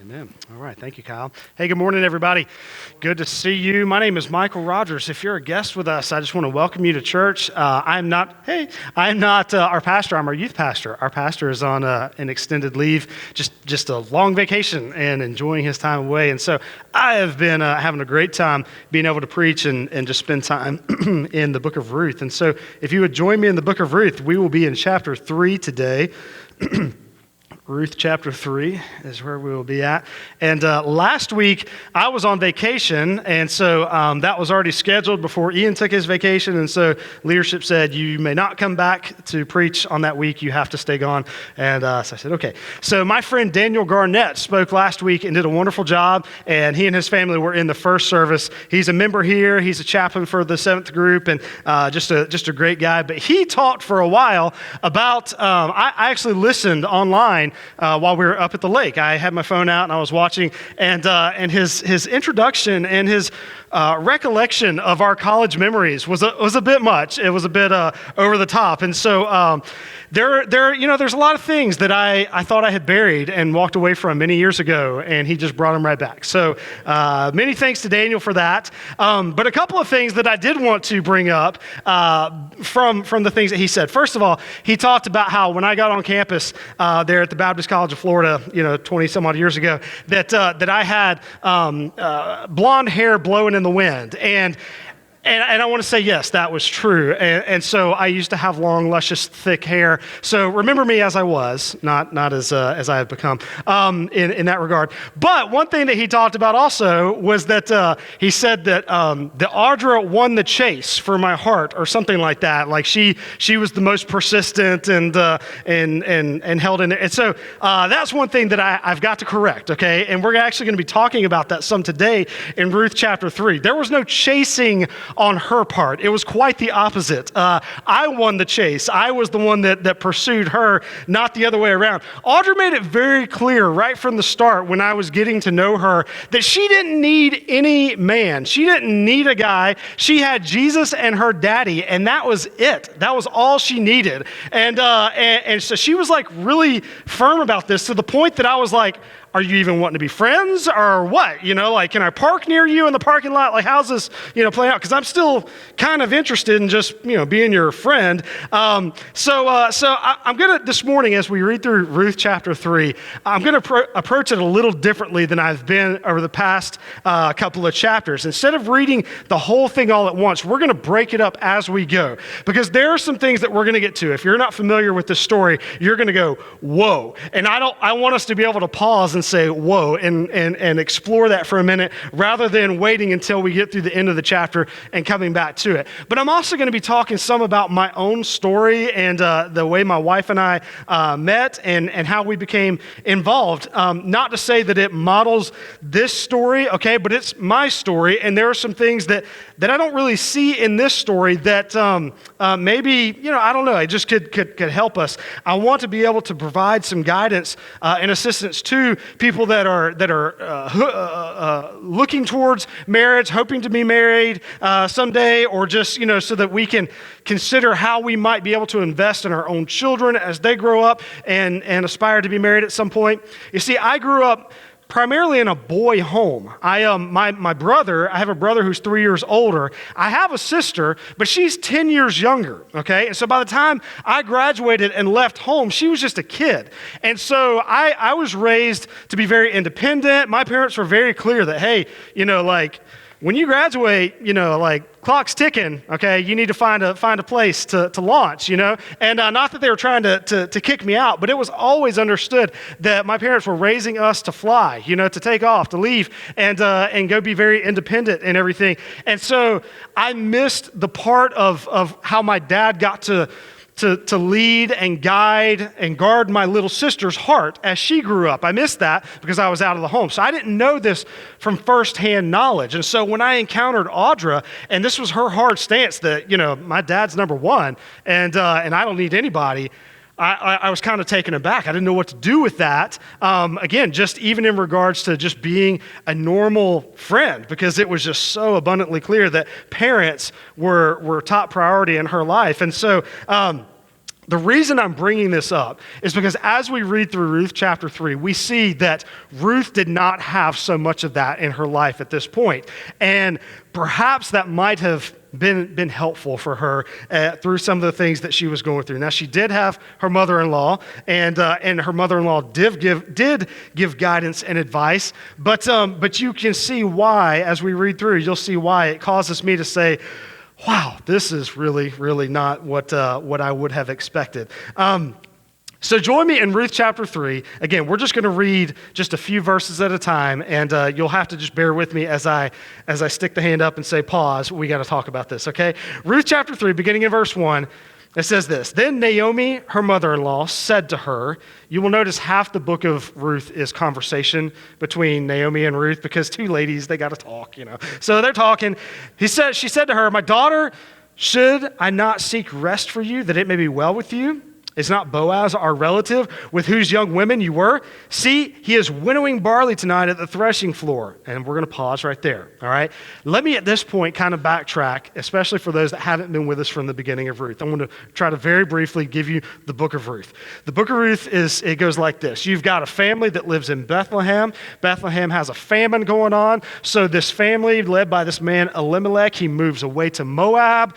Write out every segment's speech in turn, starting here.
Amen. All right. Thank you, Kyle. Hey, good morning, everybody. Good to see you. My name is Michael Rogers. If you're a guest with us, I just want to welcome you to church. I'm not our pastor. I'm our youth pastor. Our pastor is on an extended leave, just a long vacation and enjoying his time away. And so I have been having a great time being able to preach and just spend time in the book of Ruth. And so if you would join me in the book of Ruth, we will be in chapter 3 today. Ruth chapter 3 is where we will be at. And last week, I was on vacation, and so that was already scheduled before Ian took his vacation, and so leadership said, you may not come back to preach on that week, you have to stay gone. And so I said, okay. So my friend Daniel Garnett spoke last week and did a wonderful job, and he and his family were in the first service. He's a member here, he's a chaplain for the 7th group, and just a great guy. But he talked for a while about, I actually listened online while we were up at the lake. I had my phone out and I was watching, and his introduction and his recollection of our college memories was a bit much. It was a bit over the top, and so there's a lot of things that I thought I had buried and walked away from many years ago, and he just brought them right back. So many thanks to Daniel for that. But a couple of things that I did want to bring up from the things that he said. First of all, he talked about how when I got on campus there at the Baptist College of Florida, 20 some odd years ago, that I had blonde hair blowing in the wind. And I want to say, yes, that was true. And so I used to have long, luscious, thick hair. So remember me as I was, not as I have become in that regard. But one thing that he talked about also was that he said that the Audra won the chase for my heart, or something like that. Like she was the most persistent and held in there. And so that's one thing that I've got to correct. Okay, and we're actually going to be talking about that some today in Ruth chapter 3. There was no chasing on her part. It was quite the opposite. I won the chase. I was the one that pursued her, not the other way around. Audra made it very clear right from the start when I was getting to know her that she didn't need any man. She didn't need a guy. She had Jesus and her daddy, and that was it. That was all she needed. And so she was like really firm about this, to the point that I was like, are you even wanting to be friends or what? Can I park near you in the parking lot? Like, how's this, playing out? Because I'm still kind of interested in just, being your friend. So I'm going to, this morning, as we read through Ruth chapter 3, I'm going to approach it a little differently than I've been over the past couple of chapters. Instead of reading the whole thing all at once, we're going to break it up as we go. Because there are some things that we're going to get to. If you're not familiar with this story, you're going to go, whoa. And I want us to be able to pause and say, whoa, and explore that for a minute, rather than waiting until we get through the end of the chapter and coming back to it. But I'm also going to be talking some about my own story and the way my wife and I met and how we became involved. Not to say that it models this story, okay, but it's my story, and there are some things that I don't really see in this story that maybe, I don't know, it just could help us. I want to be able to provide some guidance and assistance to people that are looking towards marriage, hoping to be married someday, or just, so that we can consider how we might be able to invest in our own children as they grow up and aspire to be married at some point. You see, I grew up primarily in a boy home. My brother, I have a brother who's 3 years older. I have a sister, but she's 10 years younger, okay? And so by the time I graduated and left home, she was just a kid. And so I was raised to be very independent. My parents were very clear that, hey, when you graduate, clock's ticking, okay? You need to find a place to launch, And not that they were trying to kick me out, but it was always understood that my parents were raising us to fly, to take off, to leave, and go be very independent and everything. And so I missed the part of how my dad got to lead and guide and guard my little sister's heart as she grew up. I missed that because I was out of the home. So I didn't know this from firsthand knowledge. And so when I encountered Audra, and this was her hard stance that, my dad's number one, and I don't need anybody, I was kind of taken aback. I didn't know what to do with that. Again, just even in regards to just being a normal friend, because it was just so abundantly clear that parents were top priority in her life. And so The reason I'm bringing this up is because as we read through Ruth chapter 3, we see that Ruth did not have so much of that in her life at this point. And perhaps that might have been helpful for her through some of the things that she was going through. Now, she did have her mother-in-law, and her mother-in-law did give guidance and advice. But you can see why, as we read through, you'll see why it causes me to say, wow, this is really, really not what I would have expected. So join me in Ruth chapter 3. Again, we're just going to read just a few verses at a time, and you'll have to just bear with me as I stick the hand up and say, pause, we got to talk about this, okay? Ruth chapter 3, beginning in verse 1, it says this: Then Naomi, her mother-in-law, said to her, you will notice half the book of Ruth is conversation between Naomi and Ruth, because two ladies, they got to talk, So they're talking. She said to her, my daughter, should I not seek rest for you, that it may be well with you? Is not Boaz our relative, with whose young women you were? See, he is winnowing barley tonight at the threshing floor. And we're going to pause right there, all right? Let me at this point kind of backtrack, especially for those that haven't been with us from the beginning of Ruth. I'm going to try to very briefly give you the book of Ruth. The book of Ruth it goes like this. You've got a family that lives in Bethlehem. Bethlehem has a famine going on. So this family, led by this man Elimelech, he moves away to Moab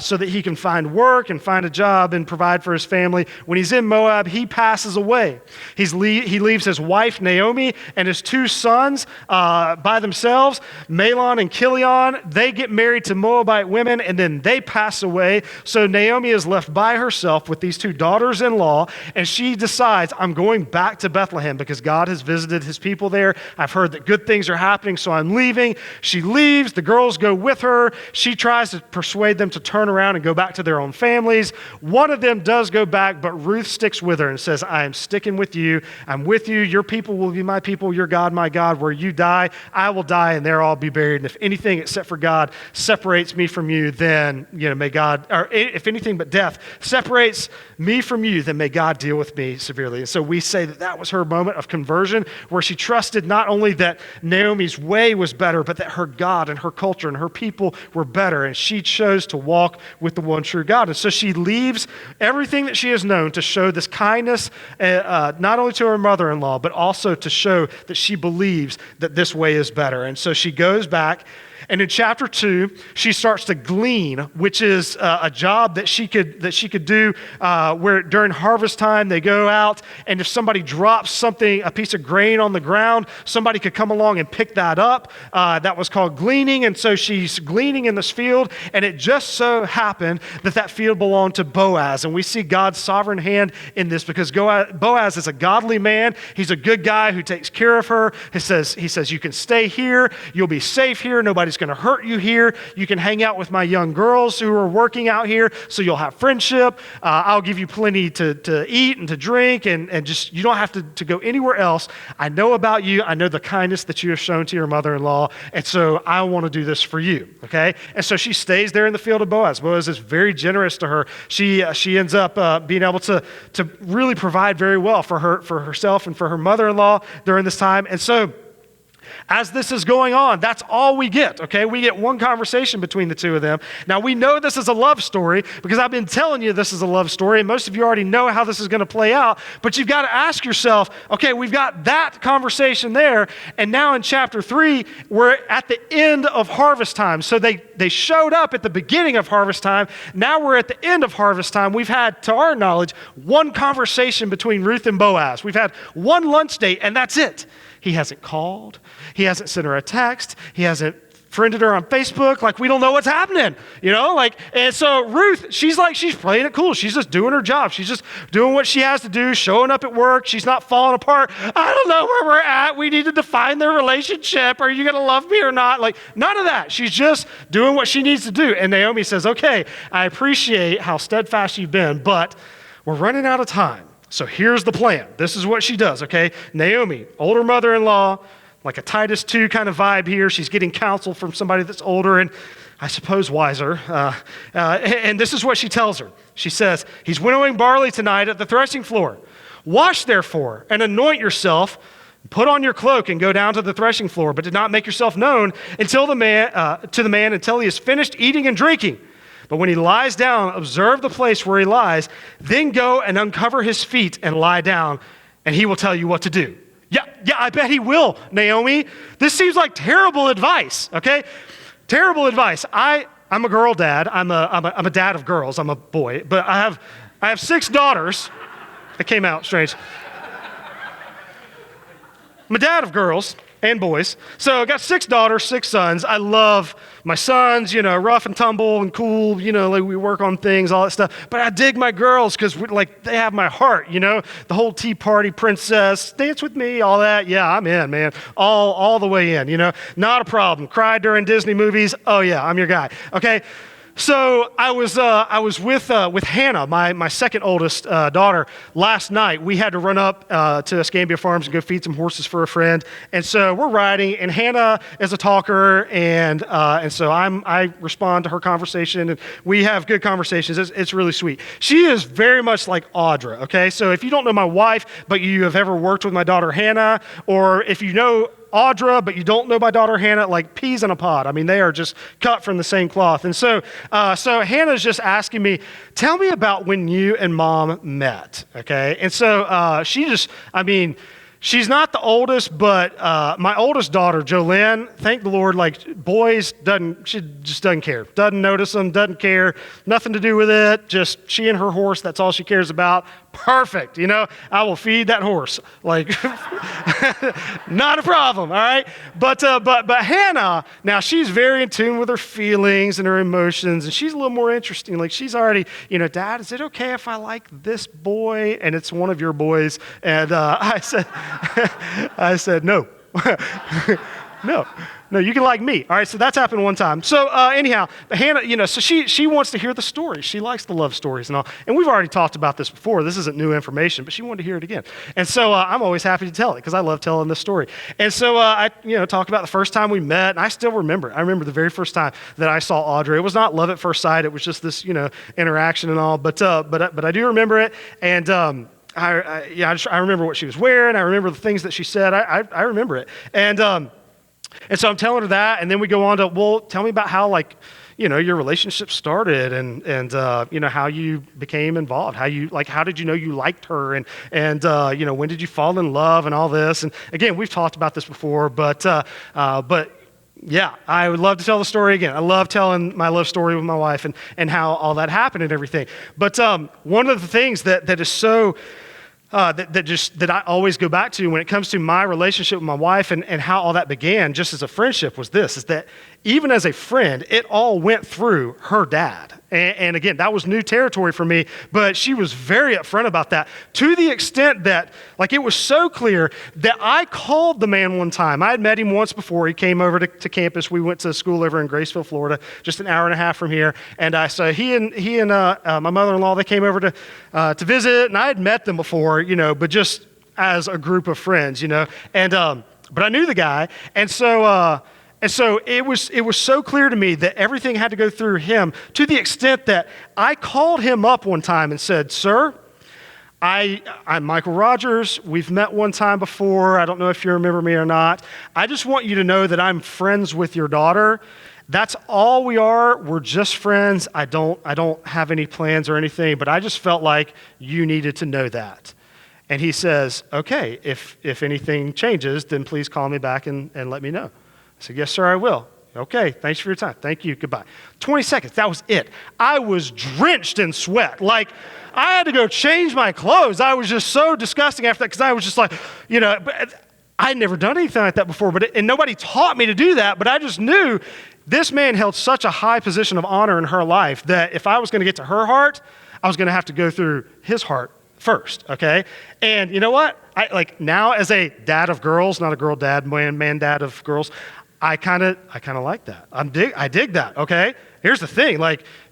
so that he can find work and find a job and provide for his family. When he's in Moab, he passes away. He leaves his wife, Naomi, and his two sons by themselves, Mahlon and Chilion. They get married to Moabite women, and then they pass away. So Naomi is left by herself with these two daughters-in-law, and she decides, I'm going back to Bethlehem because God has visited his people there. I've heard that good things are happening, so I'm leaving. She leaves. The girls go with her. She tries to persuade them to turn around and go back to their own families. One of them does go back, but Ruth sticks with her and says, I am sticking with you. I'm with you. Your people will be my people. Your God, my God. Where you die, I will die, and there I'll be buried. And if anything except for God separates me from you, then, may God, or if anything but death separates me from you, then may God deal with me severely. And so we say that was her moment of conversion, where she trusted not only that Naomi's way was better, but that her God and her culture and her people were better. And she chose to walk with the one true God. And so she leaves everything that she has known to show this kindness, not only to her mother-in-law, but also to show that she believes that this way is better. And so she goes back, and in chapter 2, she starts to glean, which is a job that she could do where during harvest time they go out, and if somebody drops something, a piece of grain on the ground, somebody could come along and pick that up. That was called gleaning, and so she's gleaning in this field, and it just so happened that field belonged to Boaz, and we see God's sovereign hand in this because Boaz is a godly man. He's a good guy who takes care of her. He says, you can stay here. You'll be safe here. Nobody's going to hurt you here. You can hang out with my young girls who are working out here, so you'll have friendship. I'll give you plenty to eat and to drink, and just you don't have to go anywhere else. I know about you. I know the kindness that you have shown to your mother-in-law, and so I want to do this for you, okay? And so she stays there in the field of Boaz. Boaz is very generous to her. She ends up being able to really provide very well for herself and for her mother-in-law during this time. And so as this is going on, that's all we get, okay? We get one conversation between the two of them. Now, we know this is a love story because I've been telling you this is a love story, and most of you already know how this is going to play out, but you've got to ask yourself, okay, we've got that conversation there, and now in chapter 3, we're at the end of harvest time. So they showed up at the beginning of harvest time. Now we're at the end of harvest time. We've had, to our knowledge, one conversation between Ruth and Boaz. We've had one lunch date, and that's it. He hasn't called. He hasn't sent her a text. He hasn't friended her on Facebook. Like, we don't know what's happening, and so Ruth, she's playing it cool. She's just doing her job. She's just doing what she has to do, showing up at work. She's not falling apart. I don't know where we're at. We need to define their relationship. Are you going to love me or not? Like, none of that. She's just doing what she needs to do. And Naomi says, okay, I appreciate how steadfast you've been, but we're running out of time. So here's the plan. This is what she does, okay? Naomi, older mother-in-law, like a Titus 2 kind of vibe here. She's getting counsel from somebody that's older and I suppose wiser. And this is what she tells her. She says, he's winnowing barley tonight at the threshing floor. Wash therefore and anoint yourself, put on your cloak and go down to the threshing floor, but do not make yourself known to the man until he is finished eating and drinking. But when he lies down, observe the place where he lies, then go and uncover his feet and lie down, and he will tell you what to do. Yeah, I bet he will, Naomi. This seems like terrible advice, okay? Terrible advice. I'm a girl dad. I'm a dad of girls. I'm a boy, but I have 6 daughters. That came out strange. I'm a dad of girls and boys. So I got 6 daughters, 6 sons. I love my sons, rough and tumble and cool, like we work on things, all that stuff. But I dig my girls because they have my heart, the whole tea party, princess, dance with me, all that. Yeah, I'm in, man. All the way in, not a problem. Cried during Disney movies. Oh yeah, I'm your guy. Okay. So I was with Hannah, my second oldest daughter, last night. We had to run up to Escambia Farms and go feed some horses for a friend. And so we're riding, and Hannah is a talker, and so I respond to her conversation, and we have good conversations. It's really sweet. She is very much like Audra, okay? So if you don't know my wife, but you have ever worked with my daughter Hannah, or if you know Audra, but you don't know my daughter Hannah, like peas in a pod. I mean, they are just cut from the same cloth. And so Hannah's just asking me, tell me about when you and mom met, okay? And so she's not the oldest, but my oldest daughter, Jolene, thank the Lord, boys, she just doesn't care. Doesn't notice them, doesn't care, nothing to do with it, just she and her horse, that's all she cares about. Perfect, I will feed that horse, not a problem, all right? But Hannah, now she's very in tune with her feelings and her emotions, and she's a little more interesting. She's already, Dad, is it okay if I like this boy? And it's one of your boys. And I said, no. No, you can like me. All right, so that's happened one time. So anyhow, Hannah, so she wants to hear the story. She likes the love stories and all. And we've already talked about this before. This isn't new information, but she wanted to hear it again. And so I'm always happy to tell it because I love telling this story. And so I talk about the first time we met, and I still remember it. I remember the very first time that I saw Audrey. It was not love at first sight. It was just this, interaction and all. But I do remember it. And I remember what she was wearing. I remember the things that she said. I remember it. And so I'm telling her that, and then we go on to, well, tell me about how, your relationship started and how you became involved, how did you know you liked her, and when did you fall in love and all this. And again, we've talked about this before, but yeah, I would love to tell the story again. I love telling my love story with my wife and how all that happened and everything. But one of the things that is so that I always go back to when it comes to my relationship with my wife and how all that began just as a friendship is that even as a friend, it all went through her dad. And again, that was new territory for me, but she was very upfront about that to the extent that it was so clear that I called the man one time. I had met him once before. He came over to campus. We went to school over in Graceville, Florida, just an hour and a half from here. And so he and my mother-in-law, they came over to visit, and I had met them before, but just as a group of friends, and but I knew the guy, and so it was so clear to me that everything had to go through him to the extent that I called him up one time and said, "Sir, I'm Michael Rogers. We've met one time before. I don't know if you remember me or not. I just want you to know that I'm friends with your daughter. That's all we are. We're just friends. I don't have any plans or anything, but I just felt like you needed to know that." And he says, "Okay, if anything changes, then please call me back and let me know." I said, "Yes, sir, I will." "Okay, thanks for your time. Thank you, goodbye." 20 seconds, that was it. I was drenched in sweat. I had to go change my clothes. I was just so disgusting after that because I was just but I'd never done anything like that before, and nobody taught me to do that, but I just knew this man held such a high position of honor in her life that if I was going to get to her heart, I was going to have to go through his heart first, okay? And you know what? Now as a dad of girls, not a girl dad, man dad of girls, I kind of like that. I dig that, okay? Here's the thing,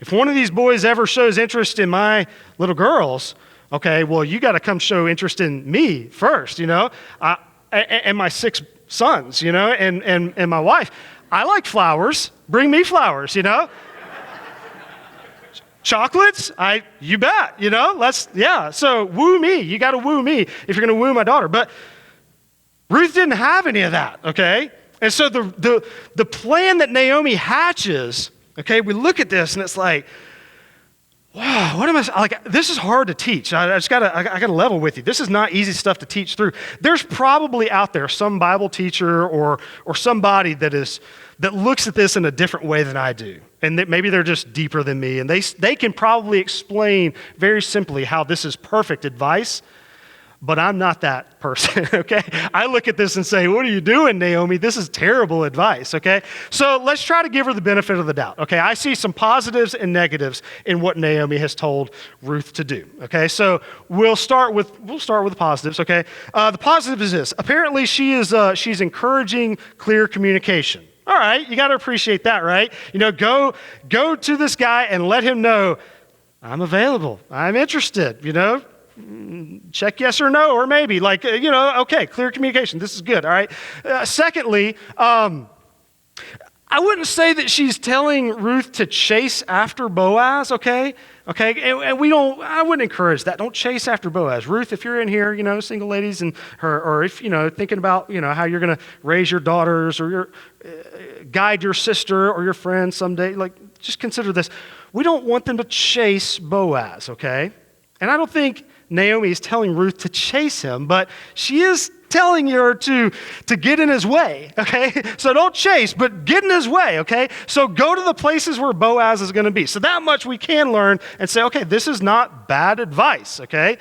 if one of these boys ever shows interest in my little girls, okay, well, you got to come show interest in me first, and my 6 sons, and my wife. I like flowers. Bring me flowers, Chocolates? You bet, So woo me. You got to woo me if you're going to woo my daughter. But Ruth didn't have any of that, okay? And so the plan that Naomi hatches, okay, we look at this and it's like, wow, what am I, like, this is hard to teach. I gotta level with you. This is not easy stuff to teach through. There's probably out there some Bible teacher or somebody that looks at this in a different way than I do. And that maybe they're just deeper than me. And they can probably explain very simply how this is perfect advice. But I'm not that person, okay? I look at this and say, what are you doing, Naomi? This is terrible advice, okay? So let's try to give her the benefit of the doubt, okay? I see some positives and negatives in what Naomi has told Ruth to do, okay? So we'll start with the positives, okay? The positive is this. Apparently she's encouraging clear communication. All right, you got to appreciate that, right? Go to this guy and let him know, I'm available, I'm interested, check yes or no, or maybe, okay, clear communication. This is good, all right? Secondly, I wouldn't say that she's telling Ruth to chase after Boaz, okay? Okay, and I wouldn't encourage that. Don't chase after Boaz. Ruth, if you're in here, single ladies and or if, thinking about, how you're going to raise your daughters or guide your sister or your friend someday, just consider this. We don't want them to chase Boaz, okay? And I don't think Naomi is telling Ruth to chase him, but she is telling her to get in his way, okay? So don't chase, but get in his way, okay? So go to the places where Boaz is going to be. So that much we can learn and say, okay, this is not bad advice, okay?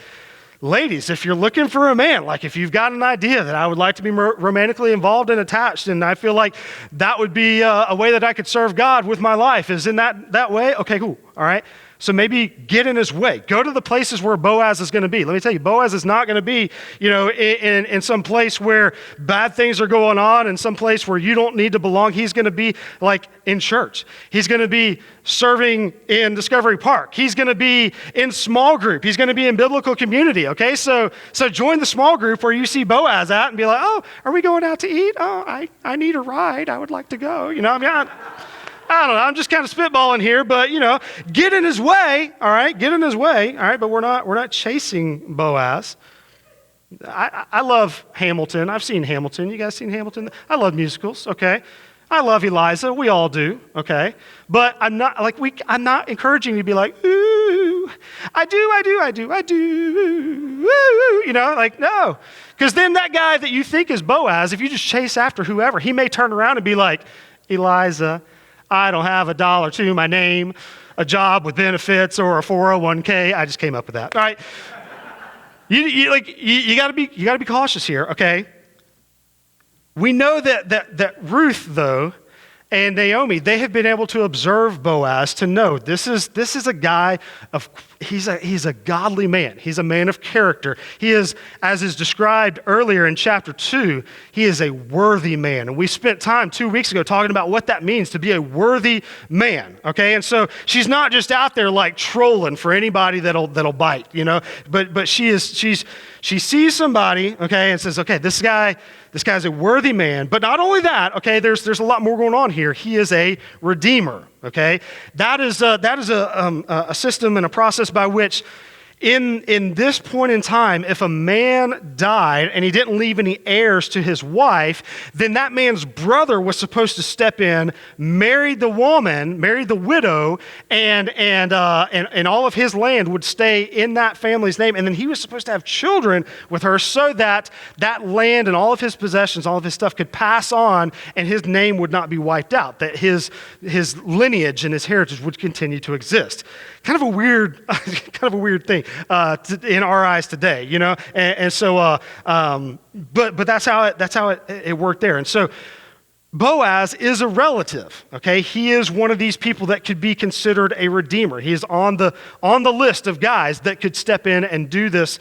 Ladies, if you're looking for a man, if you've got an idea that I would like to be romantically involved and attached, and I feel like that would be a way that I could serve God with my life, is in that way? Okay, cool, all right? So maybe get in his way. Go to the places where Boaz is going to be. Let me tell you, Boaz is not going to be, in some place where bad things are going on, in some place where you don't need to belong. He's going to be in church. He's going to be serving in Discovery Park. He's going to be in small group. He's going to be in biblical community, okay? So join the small group where you see Boaz at and be like, oh, are we going out to eat? Oh, I need a ride. I would like to go. I don't know, I'm just kind of spitballing here, but, get in his way, all right? Get in his way, all right? But we're not chasing Boaz. I love Hamilton. I've seen Hamilton. You guys seen Hamilton? I love musicals, okay? I love Eliza. We all do, okay? But I'm not encouraging you to be like, ooh, I do, ooh, no. Because then that guy that you think is Boaz, if you just chase after whoever, he may turn around and be like, Eliza, I don't have $1 to my name, a job with benefits, or a 401k. I just came up with that. All right. You gotta be cautious here, okay? We know that Ruth, though, and Naomi, they have been able to observe Boaz to know this is a guy he's a godly man. He's a man of character. He is, as is described earlier in chapter 2, he is a worthy man. And we spent time 2 weeks ago talking about what that means to be a worthy man, okay? And so she's not just out there trolling for anybody that'll bite, but she sees somebody, okay, and says, okay, this guy's a worthy man. But not only that, okay, there's a lot more going on here. He is a redeemer, okay? That is a system and a process by which in this point in time, if a man died and he didn't leave any heirs to his wife, then that man's brother was supposed to step in, marry the widow, and all of his land would stay in that family's name, and then he was supposed to have children with her so that that land and all of his possessions, all of his stuff could pass on, and his name would not be wiped out, that his lineage and his heritage would continue to exist. Kind of a weird thing in our eyes today, and so, but that's how it worked there. And so, Boaz is a relative. Okay, he is one of these people that could be considered a redeemer. He is on the list of guys that could step in and do this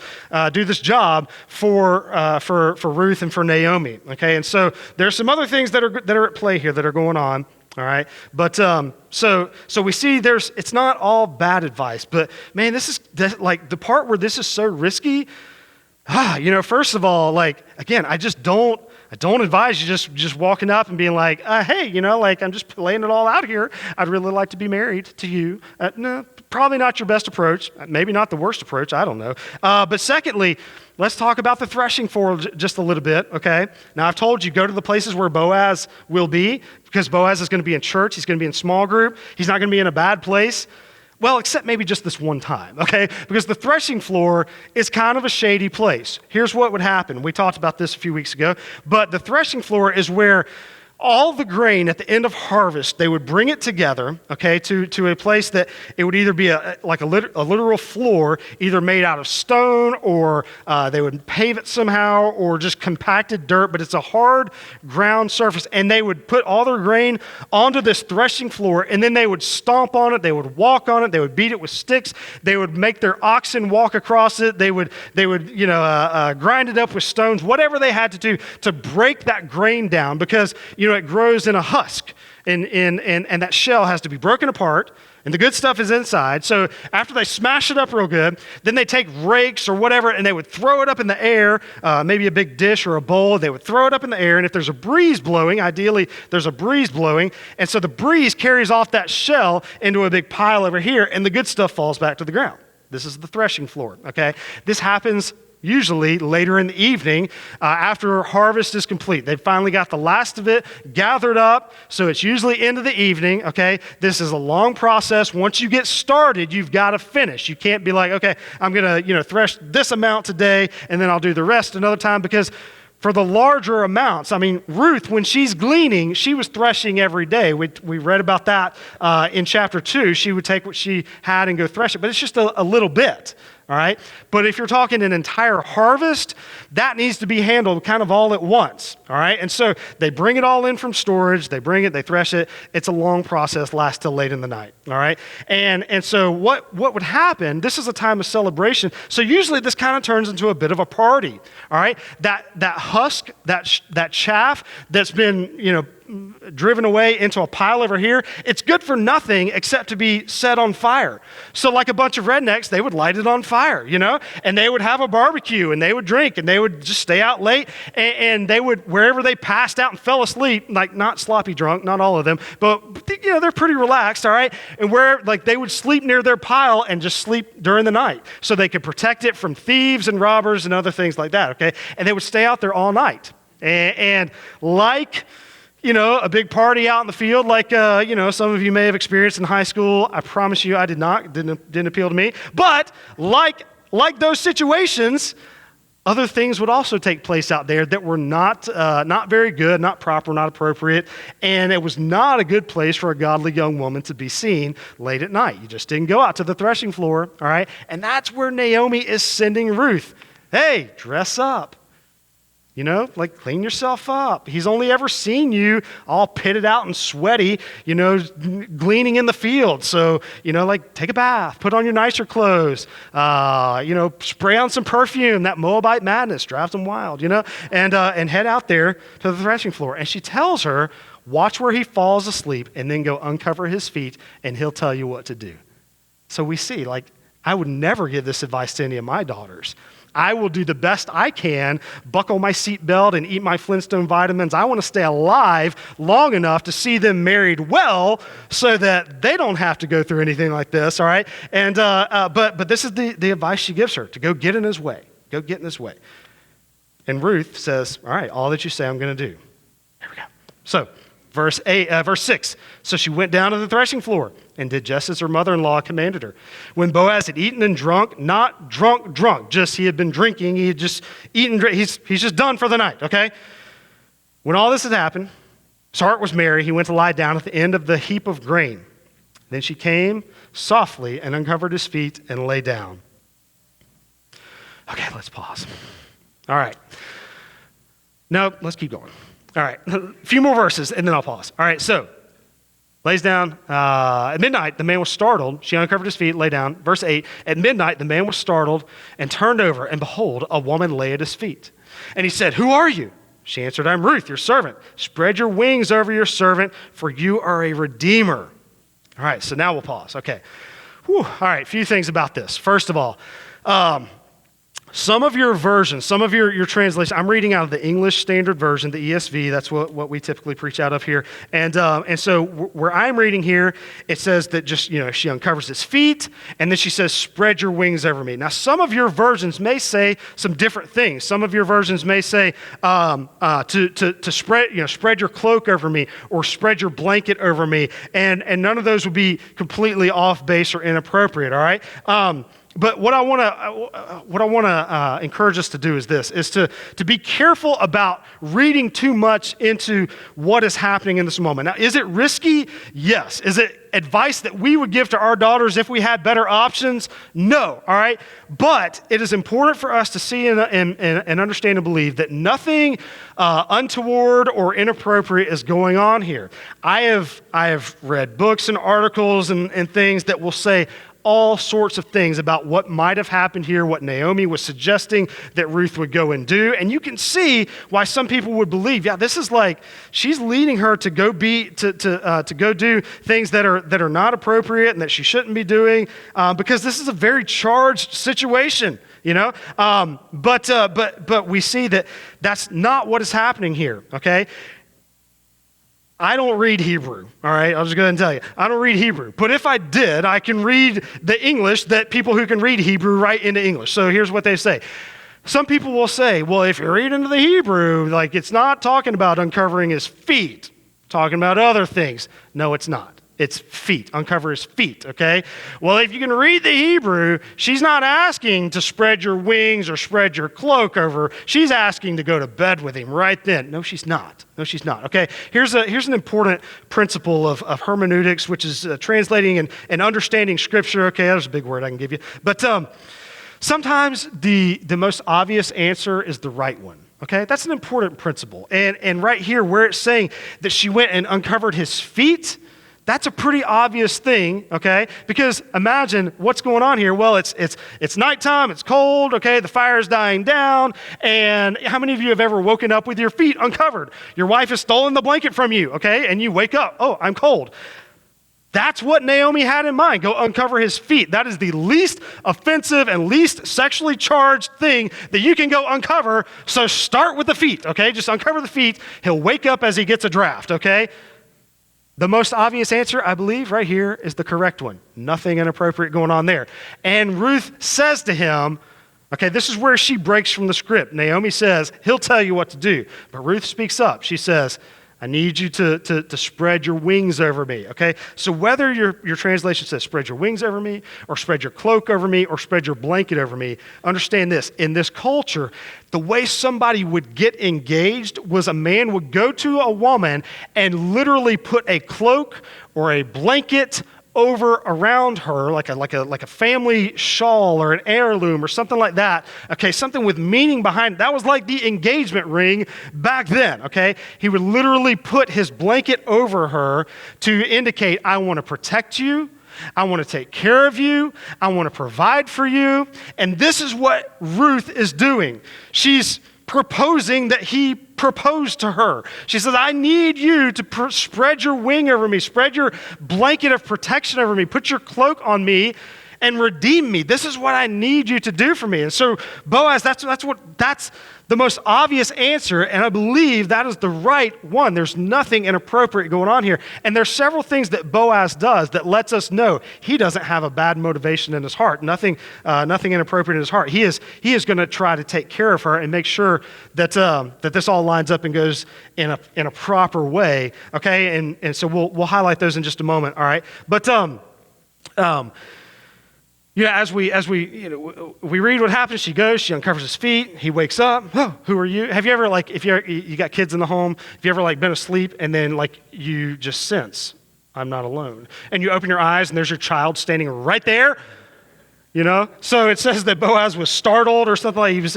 job for Ruth and for Naomi. Okay, and so there's some other things that are at play here that are going on. All right, but so we see it's not all bad advice, but man, this is the part where this is so risky. First of all, again, I don't advise you just walking up and being like, hey, I'm just laying it all out here. I'd really like to be married to you. No, probably not your best approach. Maybe not the worst approach. I don't know. But secondly, let's talk about the threshing floor just a little bit, okay? Now, I've told you, go to the places where Boaz will be, because Boaz is going to be in church. He's going to be in small group. He's not going to be in a bad place. Well, except maybe just this one time, okay? Because the threshing floor is kind of a shady place. Here's what would happen. We talked about this a few weeks ago, but the threshing floor is where all the grain at the end of harvest, they would bring it together, okay, to a place that it would either be a literal floor, either made out of stone, or they would pave it somehow, or just compacted dirt, but it's a hard ground surface, and they would put all their grain onto this threshing floor, and then they would stomp on it, they would walk on it, they would beat it with sticks, they would make their oxen walk across it, they would grind it up with stones, whatever they had to do to break that grain down, because, it grows in a husk, and that shell has to be broken apart, and the good stuff is inside. So after they smash it up real good, then they take rakes or whatever, and they would throw it up in the air, maybe a big dish or a bowl. They would throw it up in the air, and if there's a breeze blowing, ideally there's a breeze blowing, and so the breeze carries off that shell into a big pile over here, and the good stuff falls back to the ground. This is the threshing floor, okay? This happens usually later in the evening after harvest is complete. They finally got the last of it gathered up, so it's usually into the evening, okay? This is a long process. Once you get started, you've got to finish. You can't be like, okay, I'm going to thresh this amount today, and then I'll do the rest another time, because for the larger amounts, Ruth, when she's gleaning, she was threshing every day. We read about that in chapter 2. She would take what she had and go thresh it, but it's just a little bit. All right? But if you're talking an entire harvest, that needs to be handled kind of all at once. All right? And so they bring it all in from storage, they bring it, they thresh it. It's a long process, lasts till late in the night. All right? And so what would happen, this is a time of celebration. So usually this kind of turns into a bit of a party. All right? That husk, that chaff that's been, driven away into a pile over here, it's good for nothing except to be set on fire. So like a bunch of rednecks, they would light it on fire, and they would have a barbecue, and they would drink, and they would just stay out late, and they would, wherever they passed out and fell asleep, like not sloppy drunk, not all of them, but they're pretty relaxed, all right? And where they would sleep near their pile and just sleep during the night so they could protect it from thieves and robbers and other things like that, okay? And they would stay out there all night. And like a big party out in the field like, some of you may have experienced in high school. I promise you I did not. Didn't appeal to me. But like those situations, other things would also take place out there that were not very good, not proper, not appropriate, and it was not a good place for a godly young woman to be seen late at night. You just didn't go out to the threshing floor, all right? And that's where Naomi is sending Ruth. Hey, dress up. Clean yourself up. He's only ever seen you all pitted out and sweaty, gleaning in the field. So, take a bath, put on your nicer clothes, spray on some perfume. That Moabite madness drives them wild, and head out there to the threshing floor. And she tells her, watch where he falls asleep and then go uncover his feet and he'll tell you what to do. So we see, I would never give this advice to any of my daughters. I will do the best I can, buckle my seatbelt and eat my Flintstone vitamins. I want to stay alive long enough to see them married well so that they don't have to go through anything like this, all right? And but this is the advice she gives her, to go get in his way. Go get in his way. And Ruth says, all right, all that you say I'm going to do. Here we go. So, verse 6. So she went down to the threshing floor and did just as her mother-in-law commanded her. When Boaz had eaten and drunk, not drunk, just he had been drinking, he had just eaten, he's just done for the night, okay? When all this had happened, his heart was merry. He went to lie down at the end of the heap of grain. Then she came softly and uncovered his feet and lay down. Okay, let's pause. All right. No, let's keep going. All right, a few more verses, and then I'll pause. All right, so, lays down. At midnight, the man was startled. She uncovered his feet, lay down. Verse 8, at midnight, the man was startled and turned over, and behold, a woman lay at his feet. And he said, who are you? She answered, I'm Ruth, your servant. Spread your wings over your servant, for you are a redeemer. All right, so now we'll pause. Okay. Whew. All right, a few things about this. First of all, Some of your versions, some of your translation, I'm reading out of the English Standard Version, the ESV. That's what we typically preach out of here. And so where I'm reading here, it says that just, she uncovers his feet, and then she says, spread your wings over me. Now, some of your versions may say some different things. Some of your versions may say to spread your cloak over me, or spread your blanket over me. And none of those would be completely off base or inappropriate, all right? But what I want to encourage us to do is this: is to be careful about reading too much into what is happening in this moment. Now, is it risky? Yes. Is it advice that we would give to our daughters if we had better options? No. All right. But it is important for us to see and understand and believe that nothing untoward or inappropriate is going on here. I have read books and articles and things that will say all sorts of things about what might have happened here, what Naomi was suggesting that Ruth would go and do. And you can see why some people would believe, yeah, this is like she's leading her to go go do things that are not appropriate and that she shouldn't be doing, because this is a very charged situation, But we see that that's not what is happening here, okay? I don't read Hebrew, all right? I'll just go ahead and tell you. I don't read Hebrew. But if I did, I can read the English that people who can read Hebrew write into English. So here's what they say. Some people will say, well, if you read into the Hebrew, like it's not talking about uncovering his feet, talking about other things. No, it's not. It's feet, uncover his feet, okay? Well, if you can read the Hebrew, she's not asking to spread your wings or spread your cloak over. She's asking to go to bed with him right then. No, she's not. No, she's not, okay? Here's an important principle of hermeneutics, which is translating and understanding Scripture. Okay, that's a big word I can give you. But sometimes the most obvious answer is the right one. Okay, that's an important principle. And right here, where it's saying that she went and uncovered his feet, that's a pretty obvious thing, okay? Because imagine what's going on here. Well, it's nighttime, it's cold, okay? The fire's dying down, and how many of you have ever woken up with your feet uncovered? Your wife has stolen the blanket from you, okay? And you wake up, oh, I'm cold. That's what Naomi had in mind. Go uncover his feet. That is the least offensive and least sexually charged thing that you can go uncover. So start with the feet, okay? Just uncover the feet. He'll wake up as he gets a draft, okay? The most obvious answer, I believe, right here is the correct one. Nothing inappropriate going on there. And Ruth says to him, okay, this is where she breaks from the script. Naomi says, he'll tell you what to do. But Ruth speaks up. She says, I need you to spread your wings over me, okay? So whether your translation says spread your wings over me, or spread your cloak over me, or spread your blanket over me, understand this. In this culture, the way somebody would get engaged was a man would go to a woman and literally put a cloak or a blanket over around her, like a family shawl or an heirloom or something like that, okay, something with meaning behind it. That was like the engagement ring back then, okay? He would literally put his blanket over her to indicate, I want to protect you, I want to take care of you, I want to provide for you, and this is what Ruth is doing. She's proposing that he proposed to her. She says, I need you to spread your wing over me, spread your blanket of protection over me, put your cloak on me, and redeem me. This is what I need you to do for me. And so Boaz, that's the most obvious answer, and I believe that is the right one. There's nothing inappropriate going on here. And there's several things that Boaz does that lets us know he doesn't have a bad motivation in his heart, nothing inappropriate in his heart. He is going to try to take care of her and make sure that this all lines up and goes in a proper way. Okay, and so we'll highlight those in just a moment. All right, but as we read what happens, she goes, she uncovers his feet, he wakes up. Oh, who are you? Have you ever, if you got kids in the home, have you ever been asleep and then you just sense, I'm not alone, and you open your eyes and there's your child standing right there? So it says that Boaz was startled or something like he was.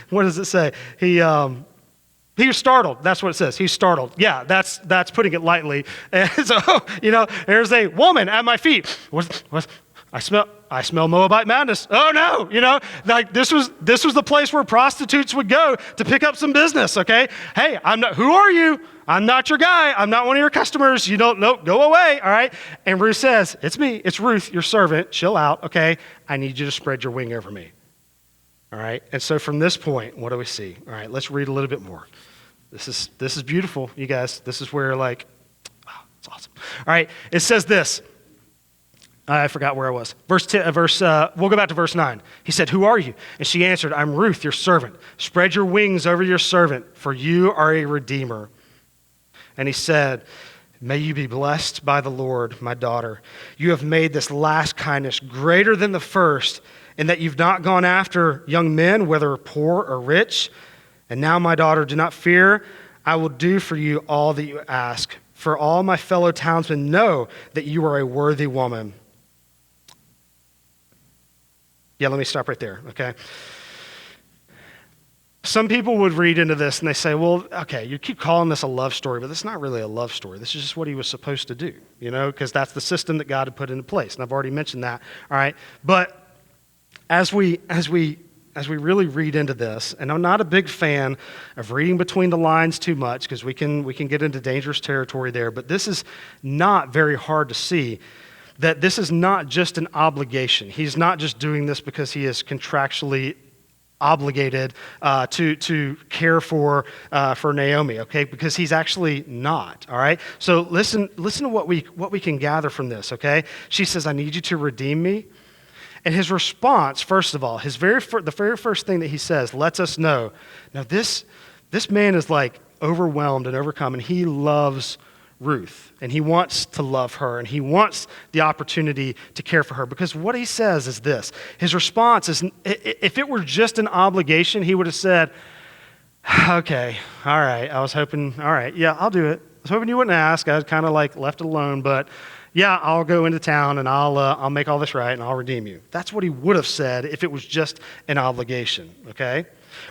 What does it say? He was startled. That's what it says. He's startled. Yeah, that's putting it lightly. And so there's a woman at my feet. What? I smell Moabite madness. Oh no, this was the place where prostitutes would go to pick up some business, okay? Hey, who are you? I'm not your guy. I'm not one of your customers. You don't know, go away, all right? And Ruth says, it's me, it's Ruth, your servant. Chill out, okay? I need you to spread your wing over me. All right, and so from this point, what do we see? All right, let's read a little bit more. This is beautiful, you guys. This is where it's awesome. All right, it says this. I forgot where I was. We'll go back to verse 9. He said, "Who are you?" And she answered, "I'm Ruth, your servant. Spread your wings over your servant, for you are a redeemer." And he said, "May you be blessed by the Lord, my daughter. You have made this last kindness greater than the first, in that you've not gone after young men, whether poor or rich. And now, my daughter, do not fear. I will do for you all that you ask. For all my fellow townsmen know that you are a worthy woman." Yeah, let me stop right there, okay? Some people would read into this and they say, well, okay, you keep calling this a love story, but this is not really a love story. This is just what he was supposed to do, because that's the system that God had put into place. And I've already mentioned that, all right? But as we really read into this, and I'm not a big fan of reading between the lines too much because we can get into dangerous territory there, but this is not very hard to see that this is not just an obligation. He's not just doing this because he is contractually obligated to care for Naomi, okay? Because he's actually not, all right? So listen to what we can gather from this, okay? She says, "I need you to redeem me." And his response, first of all, the very first thing that he says lets us know, now this man is like overwhelmed and overcome, and he loves Ruth, and he wants to love her, and he wants the opportunity to care for her, because what he says is this. His response is, if it were just an obligation, he would have said, "Okay, all right, I was hoping, all right, yeah, I'll do it. I was hoping you wouldn't ask. I was kind of like left it alone, but yeah, I'll go into town and I'll make all this right and I'll redeem you." That's what he would have said if it was just an obligation, okay?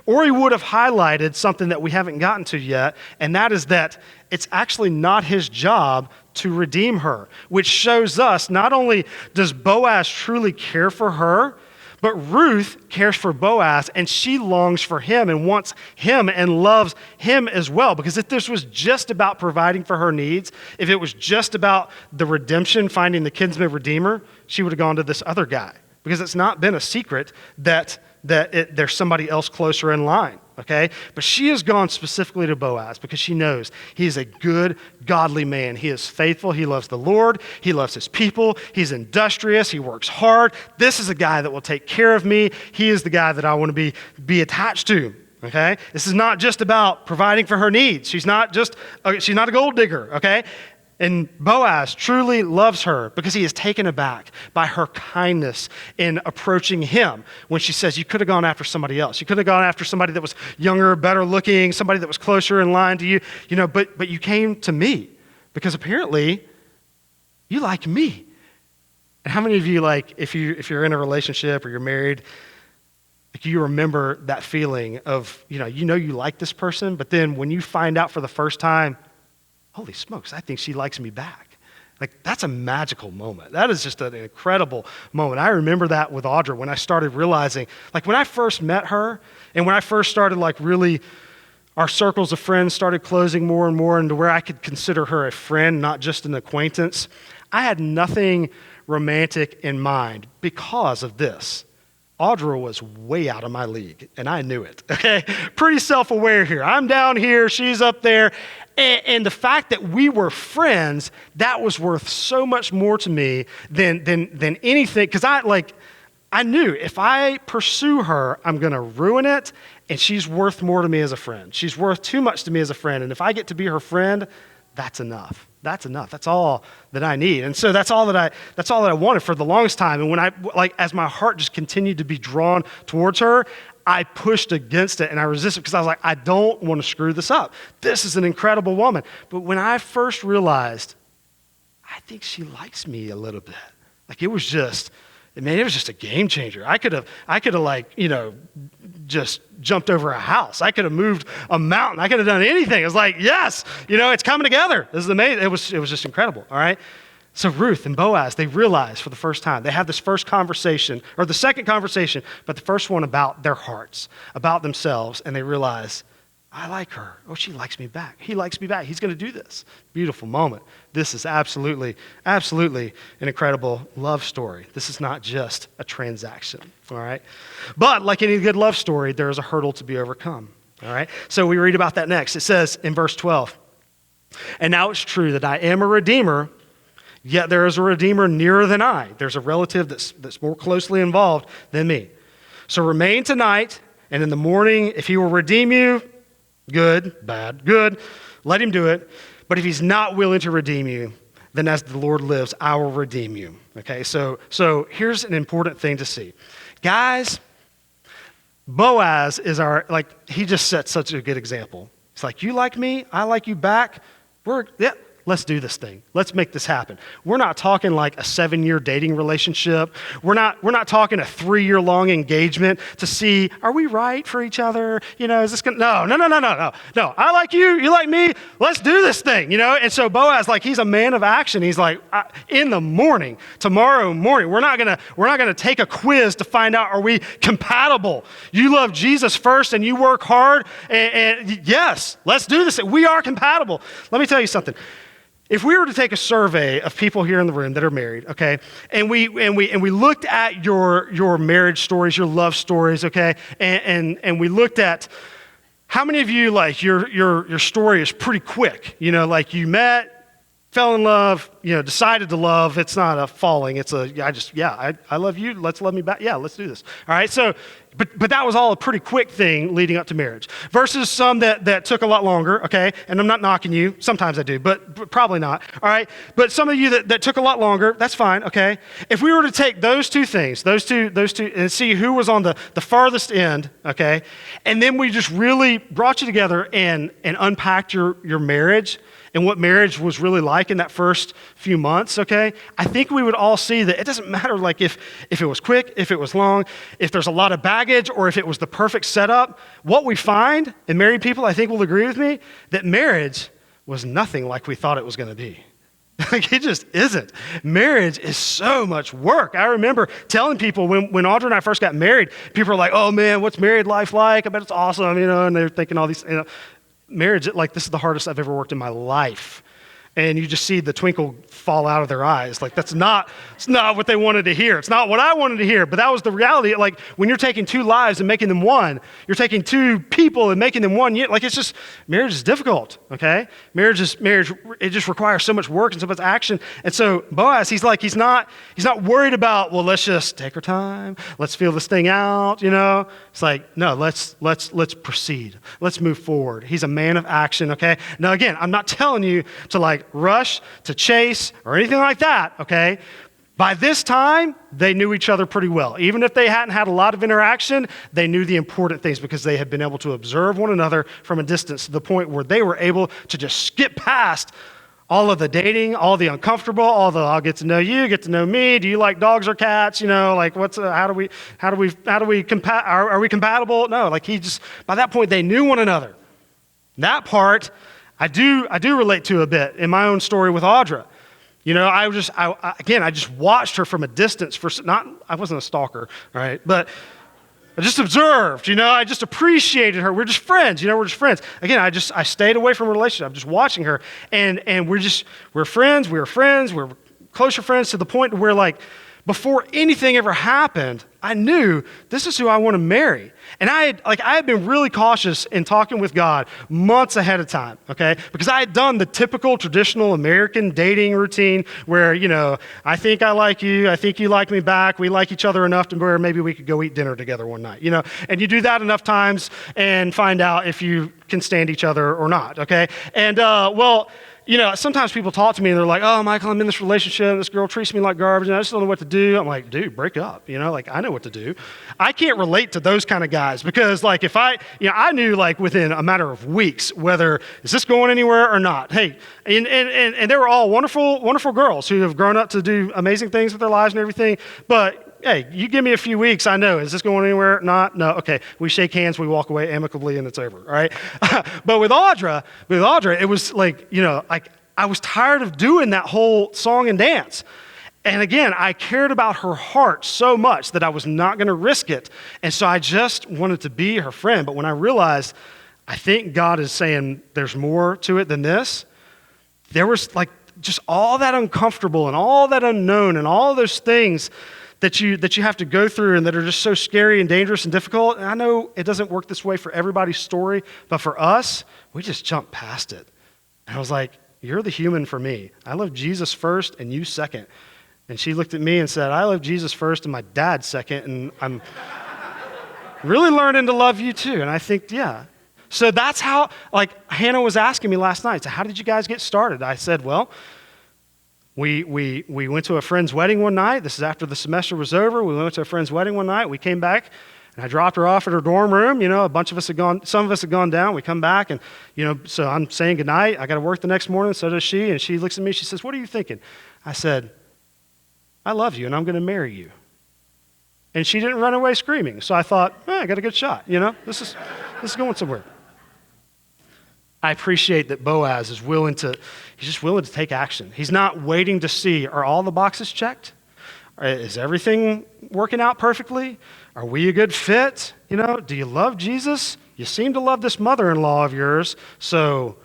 Or he would have highlighted something that we haven't gotten to yet, and that is that it's actually not his job to redeem her, which shows us not only does Boaz truly care for her, but Ruth cares for Boaz, and she longs for him and wants him and loves him as well. Because if this was just about providing for her needs, if it was just about the redemption, finding the kinsman redeemer, she would have gone to this other guy. Because it's not been a secret that there's somebody else closer in line, okay? But she has gone specifically to Boaz because she knows he is a good, godly man. He is faithful. He loves the Lord. He loves his people. He's industrious. He works hard. This is a guy that will take care of me. He is the guy that I want to be attached to, okay? This is not just about providing for her needs. She's not a gold digger, okay? And Boaz truly loves her because he is taken aback by her kindness in approaching him when she says, "You could have gone after somebody else. You could have gone after somebody that was younger, better looking, somebody that was closer in line to you, but you came to me because apparently you like me." And how many of you, like, if you're in a relationship or you're married, like, you remember that feeling of, you like this person, but then when you find out for the first time, holy smokes, I think she likes me back. Like, that's a magical moment. That is just an incredible moment. I remember that with Audra when I started realizing, like, when I first met her and when I first started, like, really, our circles of friends started closing more and more into where I could consider her a friend, not just an acquaintance. I had nothing romantic in mind because of this. Audra was way out of my league, and I knew it, okay? Pretty self-aware here. I'm down here, she's up there, and the fact that we were friends, that was worth so much more to me than anything, because I knew if I pursue her, I'm going to ruin it, and she's worth more to me as a friend. She's worth too much to me as a friend, and if I get to be her friend, that's enough. That's enough. That's all that I need. And so that's all that I wanted for the longest time. And when as my heart just continued to be drawn towards her, I pushed against it and I resisted because I was like, I don't want to screw this up. This is an incredible woman. But when I first realized, I think she likes me a little bit. Like, it was just a game changer. I could have just jumped over a house. I could have moved a mountain. I could have done anything. It was like, yes, it's coming together. This is amazing. It was just incredible, all right? So Ruth and Boaz, they realize for the first time, they have this first conversation, or the second conversation, but the first one about their hearts, about themselves, and they realize, I like her. Oh, she likes me back. He likes me back. He's going to do this. Beautiful moment. This is absolutely an incredible love story. This is not just a transaction, all right? But like any good love story, there is a hurdle to be overcome, all right? So we read about that next. It says in verse 12, and now it's true that I am a redeemer, yet there is a redeemer nearer than I. There's a relative that's more closely involved than me. So remain tonight, and in the morning, if he will redeem you, good, bad, good, let him do it. But if he's not willing to redeem you, then as the Lord lives, I will redeem you. Okay, so here's an important thing to see. Guys, Boaz is he just set such a good example. It's like, you like me, I like you back. Let's do this thing. Let's make this happen. We're not talking like a 7-year dating relationship. We're not talking a 3-year-long engagement to see, are we right for each other? Is this going to, no. I like you, you like me. Let's do this thing, And so Boaz, he's a man of action. He's like, in the morning, tomorrow morning, we're not gonna take a quiz to find out, are we compatible? You love Jesus first and you work hard and yes, let's do this. We are compatible. Let me tell you something. If we were to take a survey of people here in the room that are married, okay, and we looked at your marriage stories, your love stories, okay, and we looked at how many of you your story is pretty quick, you met, fell in love, decided to love. It's not a falling. It's I love you. Let's love me back. Yeah, let's do this. All right. So, but that was all a pretty quick thing leading up to marriage versus some that took a lot longer. Okay. And I'm not knocking you. Sometimes I do, but probably not. All right. But some of you that took a lot longer, that's fine. Okay. If we were to take those two things, those two, and see who was on the farthest end. Okay. And then we just really brought you together and unpacked your marriage and what marriage was really like in that first few months, okay? I think we would all see that it doesn't matter if it was quick, if it was long, if there's a lot of baggage, or if it was the perfect setup. What we find, and married people I think will agree with me, that marriage was nothing like we thought it was gonna be. It just isn't. Marriage is so much work. I remember telling people when Audra and I first got married, people were like, oh man, what's married life like? I bet it's awesome, and they're thinking all these, marriage, this is the hardest I've ever worked in my life. And you just see the twinkle fall out of their eyes. It's not what they wanted to hear. It's not what I wanted to hear, but that was the reality. When you're taking two lives and making them one, you're taking two people and making them one. It's just, marriage is difficult, okay? Marriage, it just requires so much work and so much action. And so Boaz, he's not worried about, well, let's just take our time. Let's feel this thing out, It's like, no, let's proceed. Let's move forward. He's a man of action, okay? Now again, I'm not telling you to rush, to chase, or anything like that, okay? By this time, they knew each other pretty well. Even if they hadn't had a lot of interaction, they knew the important things because they had been able to observe one another from a distance to the point where they were able to just skip past all of the dating, all the uncomfortable, all the I'll get to know you, get to know me. Do you like dogs or cats? Are we compatible? No, by that point they knew one another. That part I do relate to a bit in my own story with Audra. I just watched her from a distance I wasn't a stalker, right? But I just observed, I just appreciated her. We're just friends, we're just friends. Again, I stayed away from a relationship. I'm just watching her and we're friends, we're closer friends to the point where before anything ever happened, I knew this is who I want to marry. And I had been really cautious in talking with God months ahead of time, okay? Because I had done the typical traditional American dating routine where, I think I like you, I think you like me back, we like each other enough to where maybe we could go eat dinner together one night, And you do that enough times and find out if you can stand each other or not, okay? And, sometimes people talk to me and they're like, oh, Michael, I'm in this relationship and this girl treats me like garbage and I just don't know what to do. I'm like, dude, break up. I know what to do. I can't relate to those kind of guys because if I knew within a matter of weeks whether is this going anywhere or not. Hey, and they were all wonderful, wonderful girls who have grown up to do amazing things with their lives and everything. But hey, you give me a few weeks, I know. Is this going anywhere? Not? No. Okay. We shake hands, we walk away amicably, and it's over. All right. But with Audra, it was I was tired of doing that whole song and dance. And again, I cared about her heart so much that I was not going to risk it. And so I just wanted to be her friend. But when I realized I think God is saying there's more to it than this. There was like just all that uncomfortable and all that unknown and all those things that you have to go through and that are just so scary and dangerous and difficult. And I know it doesn't work this way for everybody's story, but for us, we just jumped past it. And I was like, you're the human for me. I love Jesus first and you second. And she looked at me and said, I love Jesus first and my dad second, and I'm really learning to love you too. And I think, yeah. So that's how, like Hannah was asking me last night, so how did you guys get started? I said, well, we went to a friend's wedding one night. This is after the semester was over. We went to a friend's wedding one night. We came back, and I dropped her off at her dorm room. You know, some of us had gone down. We come back, and, you know, so I'm saying goodnight. I got to work the next morning, so does she. And she looks at me, she says, what are you thinking? I said, I love you, and I'm going to marry you. And she didn't run away screaming. So I thought, I got a good shot. You know, this is going somewhere. I appreciate that Boaz is he's just willing to take action. He's not waiting to see, are all the boxes checked? Is everything working out perfectly? Are we a good fit? You know, do you love Jesus? You seem to love this mother-in-law of yours, so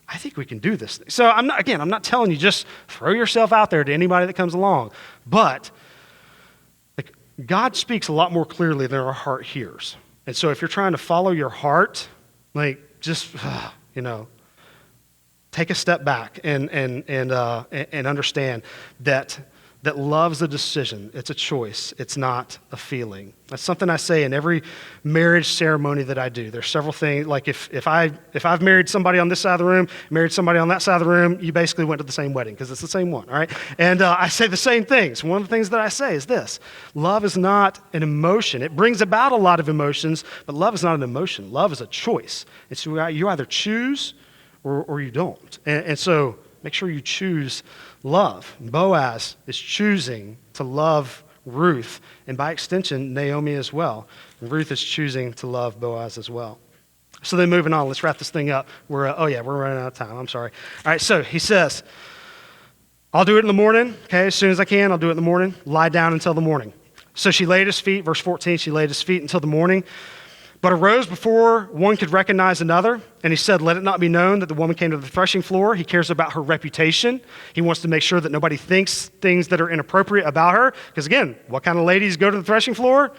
I think we can do this thing. So I'm not telling you just throw yourself out there to anybody that comes along, but like, God speaks a lot more clearly than our heart hears. And so if you're trying to follow your heart, like just you know, take a step back and understand that love's a decision. It's a choice. It's not a feeling. That's something I say in every marriage ceremony that I do. There's several things, like if I've married somebody on this side of the room, married somebody on that side of the room, you basically went to the same wedding because it's the same one, all right? And I say the same things. One of the things that I say is this: love is not an emotion. It brings about a lot of emotions, but love is not an emotion. Love is a choice. It's you either choose or you don't. And so make sure you choose love. Boaz is choosing to love Ruth, and by extension, Naomi as well. And Ruth is choosing to love Boaz as well. So then moving on, let's wrap this thing up. We're running out of time. I'm sorry. All right, so he says, I'll do it in the morning. Okay, as soon as I can, I'll do it in the morning. Lie down until the morning. So she laid his feet, verse 14, she laid his feet until the morning, but arose before one could recognize another. And he said, let it not be known that the woman came to the threshing floor. He cares about her reputation. He wants to make sure that nobody thinks things that are inappropriate about her. Because again, what kind of ladies go to the threshing floor?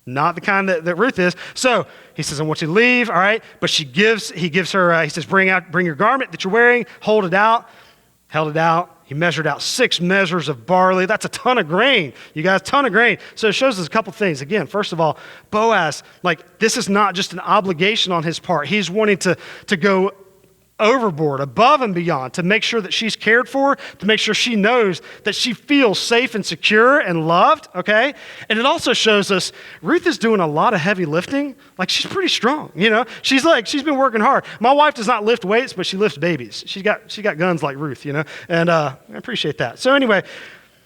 Not the kind that Ruth is. So he says, I want you to leave, all right? But he gives her, he says, bring your garment that you're wearing, hold it out, held it out. He measured out 6 measures of barley. That's a ton of grain. You guys, ton of grain. So it shows us a couple things. Again, first of all, Boaz, like, this is not just an obligation on his part. He's wanting to go overboard, above and beyond, to make sure that she's cared for, to make sure she knows that she feels safe and secure and loved, okay? And it also shows us Ruth is doing a lot of heavy lifting. Like, she's pretty strong, you know? She's been working hard. My wife does not lift weights, but she lifts babies. She got guns like Ruth, you know? And I appreciate that. So anyway,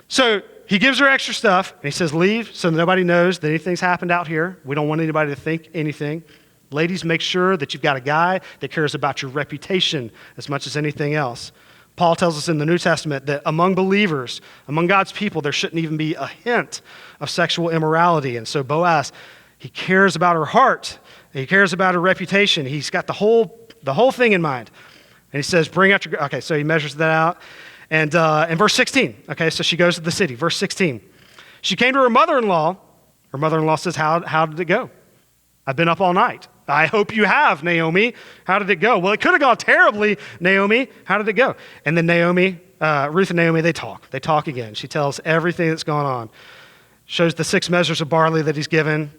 so he gives her extra stuff, and he says, leave, so nobody knows that anything's happened out here. We don't want anybody to think anything. Ladies, make sure that you've got a guy that cares about your reputation as much as anything else. Paul tells us in the New Testament that among believers, among God's people, there shouldn't even be a hint of sexual immorality. And so Boaz, he cares about her heart. He cares about her reputation. He's got the whole thing in mind. And he says, bring out your, okay, so he measures that out. And in verse 16, okay, so she goes to the city. Verse 16, she came to her mother-in-law. Her mother-in-law says, how did it go? I've been up all night. I hope you have, Naomi. How did it go? Well, it could have gone terribly, Naomi. How did it go? And then Ruth and Naomi, they talk. They talk again. She tells everything that's gone on. Shows the 6 measures of barley that he's given.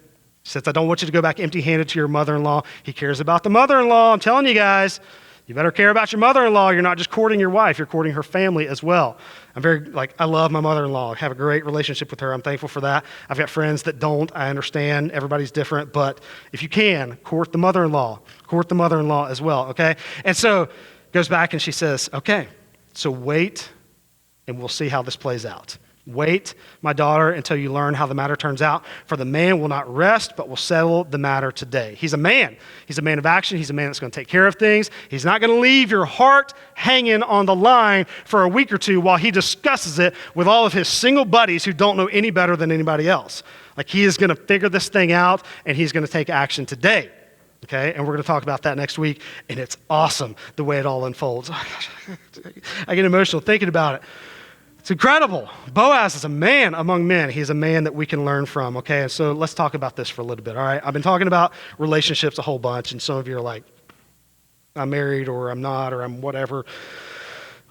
Says, I don't want you to go back empty-handed to your mother-in-law. He cares about the mother-in-law. I'm telling you guys, you better care about your mother-in-law. You're not just courting your wife. You're courting her family as well. I love my mother-in-law. I have a great relationship with her. I'm thankful for that. I've got friends that don't. I understand. Everybody's different. But if you can, court the mother-in-law. Court the mother-in-law as well, okay? And so goes back and she says, okay, so wait and we'll see how this plays out. Wait, my daughter, until you learn how the matter turns out. For the man will not rest, but will settle the matter today. He's a man. He's a man of action. He's a man that's going to take care of things. He's not going to leave your heart hanging on the line for a week or two while he discusses it with all of his single buddies who don't know any better than anybody else. Like, he is going to figure this thing out, and he's going to take action today. okay? And we're going to talk about that next week, and it's awesome the way it all unfolds. Oh, gosh, I get emotional thinking about it. It's incredible. Boaz is a man among men. He's a man that we can learn from, okay? And so let's talk about this for a little bit, all right? I've been talking about relationships a whole bunch, and some of you are like, I'm married, or I'm not, or I'm whatever.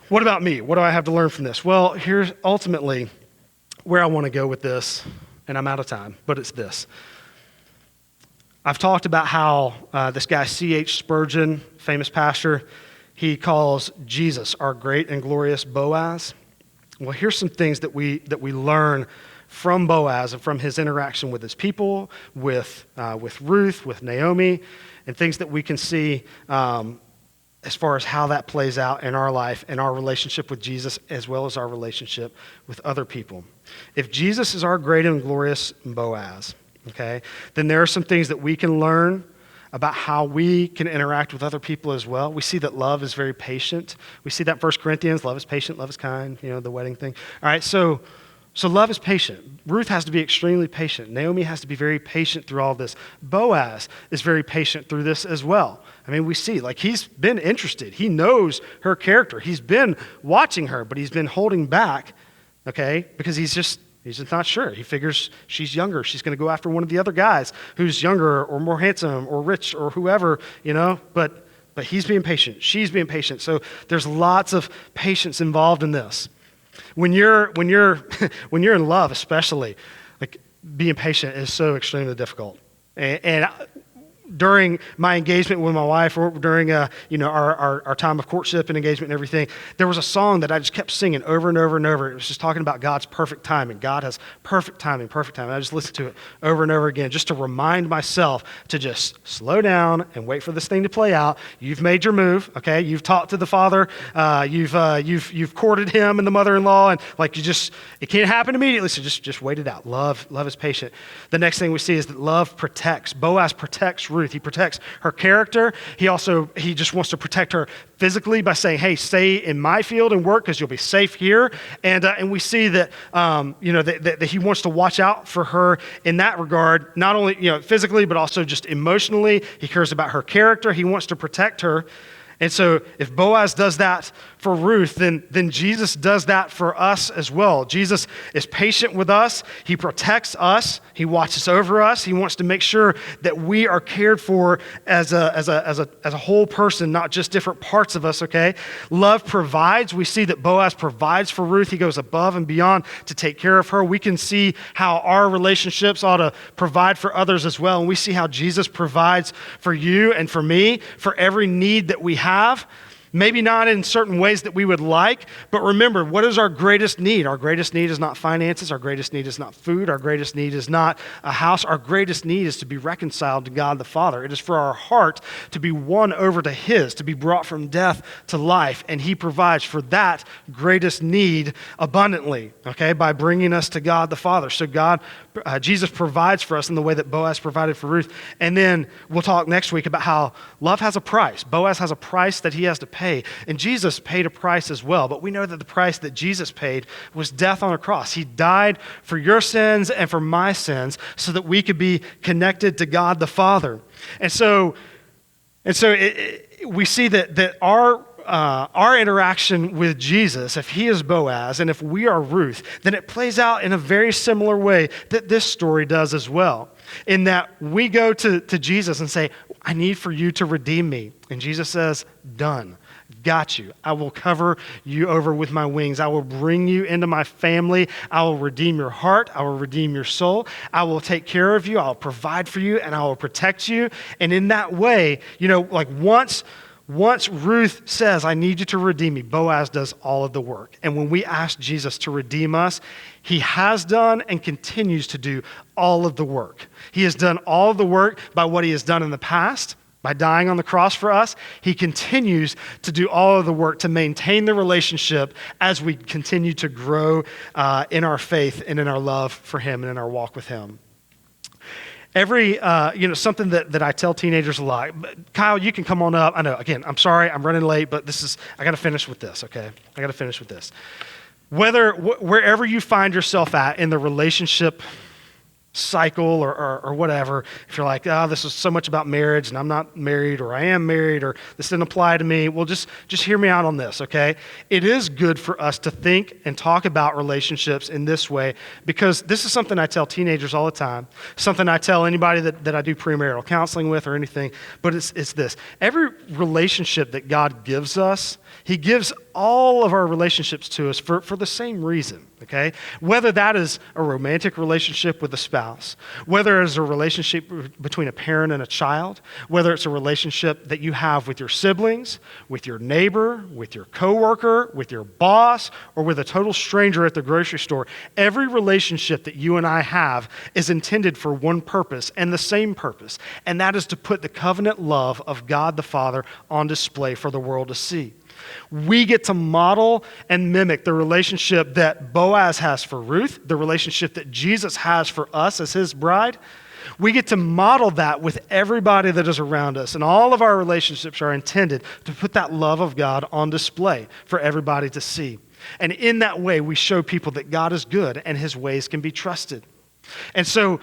What about me? What do I have to learn from this? Well, here's ultimately where I want to go with this, and I'm out of time, but it's this. I've talked about how this guy, C.H. Spurgeon, famous pastor, he calls Jesus our great and glorious Boaz. Well, here's some things that we learn from Boaz and from his interaction with his people, with Ruth, with Naomi, and things that we can see as far as how that plays out in our life and our relationship with Jesus, as well as our relationship with other people. If Jesus is our great and glorious Boaz, okay, then there are some things that we can learn about how we can interact with other people as well. We see that love is very patient. We see that in 1 Corinthians, love is patient, love is kind, the wedding thing. All right, so love is patient. Ruth has to be extremely patient. Naomi has to be very patient through all this. Boaz is very patient through this as well. I mean, we see, he's been interested. He knows her character. He's been watching her, but he's been holding back, okay, because he's just not sure. He figures she's younger. She's going to go after one of the other guys who's younger or more handsome or rich or whoever, but he's being patient. She's being patient. So there's lots of patience involved in this. When you're in love, especially, being patient is so extremely difficult. And during my engagement with my wife, or during our time of courtship and engagement and everything, there was a song that I just kept singing over and over and over. It was just talking about God's perfect timing. God has perfect timing, perfect timing. I just listened to it over and over again just to remind myself to just slow down and wait for this thing to play out. You've made your move, okay? You've talked to the father. You've courted him and the mother-in-law, and it can't happen immediately. So just wait it out. Love is patient. The next thing we see is that love protects. Boaz protects Ruth. He protects her character. He just wants to protect her physically by saying, hey, stay in my field and work because you'll be safe here. And we see that, that he wants to watch out for her in that regard, not only, physically, but also just emotionally. He cares about her character. He wants to protect her. And so if Boaz does that for Ruth, then Jesus does that for us as well. Jesus is patient with us. He protects us. He watches over us. He wants to make sure that we are cared for as a whole person, not just different parts of us, okay? Love provides. We see that Boaz provides for Ruth. He goes above and beyond to take care of her. We can see how our relationships ought to provide for others as well. And we see how Jesus provides for you and for me, for every need that we have. Maybe not in certain ways that we would like, but remember, what is our greatest need? Our greatest need is not finances. Our greatest need is not food. Our greatest need is not a house. Our greatest need is to be reconciled to God the Father. It is for our heart to be won over to His, to be brought from death to life, and He provides for that greatest need abundantly, okay, by bringing us to God the Father. So Jesus provides for us in the way that Boaz provided for Ruth. And then we'll talk next week about how love has a price. Boaz has a price that he has to pay. And Jesus paid a price as well. But we know that the price that Jesus paid was death on a cross. He died for your sins and for my sins so that we could be connected to God the Father. And so we see that our interaction with Jesus, if He is Boaz and if we are Ruth, then it plays out in a very similar way that this story does as well. In that we go to Jesus and say, I need for you to redeem me. And Jesus says, done. Got you. I will cover you over with my wings. I will bring you into my family. I will redeem your heart. I will redeem your soul. I will take care of you. I'll provide for you and I will protect you. And in that way, once Ruth says, I need you to redeem me, Boaz does all of the work. And when we ask Jesus to redeem us, He has done and continues to do all of the work. He has done all of the work by what He has done in the past, by dying on the cross for us. He continues to do all of the work to maintain the relationship as we continue to grow in our faith and in our love for Him and in our walk with Him. Something that I tell teenagers a lot. Kyle, you can come on up. I know, again, I'm sorry, I'm running late, but I got to finish with this, okay? I got to finish with this. Wherever you find yourself at in the relationship cycle or whatever, if you're like, oh, this is so much about marriage and I'm not married or I am married or this didn't apply to me, well, just hear me out on this, okay? It is good for us to think and talk about relationships in this way because this is something I tell teenagers all the time, something I tell anybody that I do premarital counseling with or anything, but it's this. Every relationship that God gives us, he gives all of our relationships to us for the same reason, okay? Whether that is a romantic relationship with a spouse, whether it's a relationship between a parent and a child, whether it's a relationship that you have with your siblings, with your neighbor, with your coworker, with your boss, or with a total stranger at the grocery store, every relationship that you and I have is intended for one purpose and the same purpose, and that is to put the covenant love of God the Father on display for the world to see. We get to model and mimic the relationship that Boaz has for Ruth, the relationship that Jesus has for us as his bride. We get to model that with everybody that is around us, and all of our relationships are intended to put that love of God on display for everybody to see. And in that way, we show people that God is good and his ways can be trusted. And so,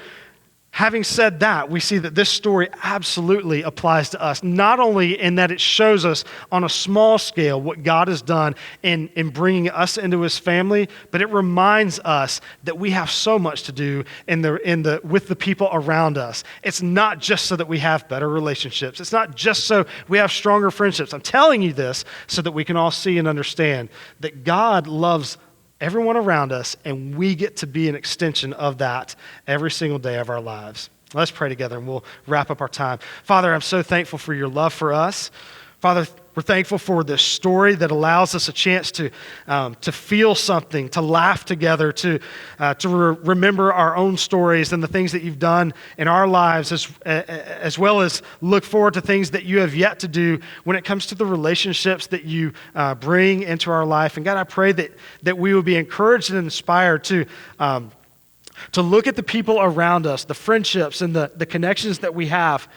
having said that, we see that this story absolutely applies to us, not only in that it shows us on a small scale what God has done in bringing us into his family, but it reminds us that we have so much to do with the people around us. It's not just so that we have better relationships. It's not just so we have stronger friendships. I'm telling you this so that we can all see and understand that God loves everyone around us, and we get to be an extension of that every single day of our lives. Let's pray together, and we'll wrap up our time. Father, I'm so thankful for your love for us. Father, we're thankful for this story that allows us a chance to feel something, to laugh together, to remember our own stories and the things that you've done in our lives, as well as look forward to things that you have yet to do when it comes to the relationships that you bring into our life. And God, I pray that we will be encouraged and inspired to look at the people around us, the friendships and the connections that we have,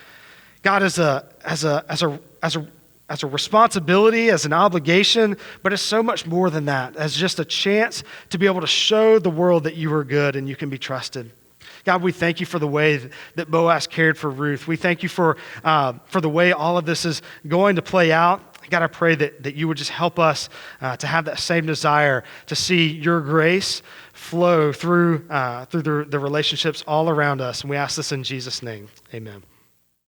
God, as a responsibility, as an obligation, but it's so much more than that, as just a chance to be able to show the world that you are good and you can be trusted. God, we thank you for the way that Boaz cared for Ruth. We thank you for the way all of this is going to play out. God, I pray that you would just help us to have that same desire to see your grace flow through the relationships all around us. And we ask this in Jesus' name. Amen.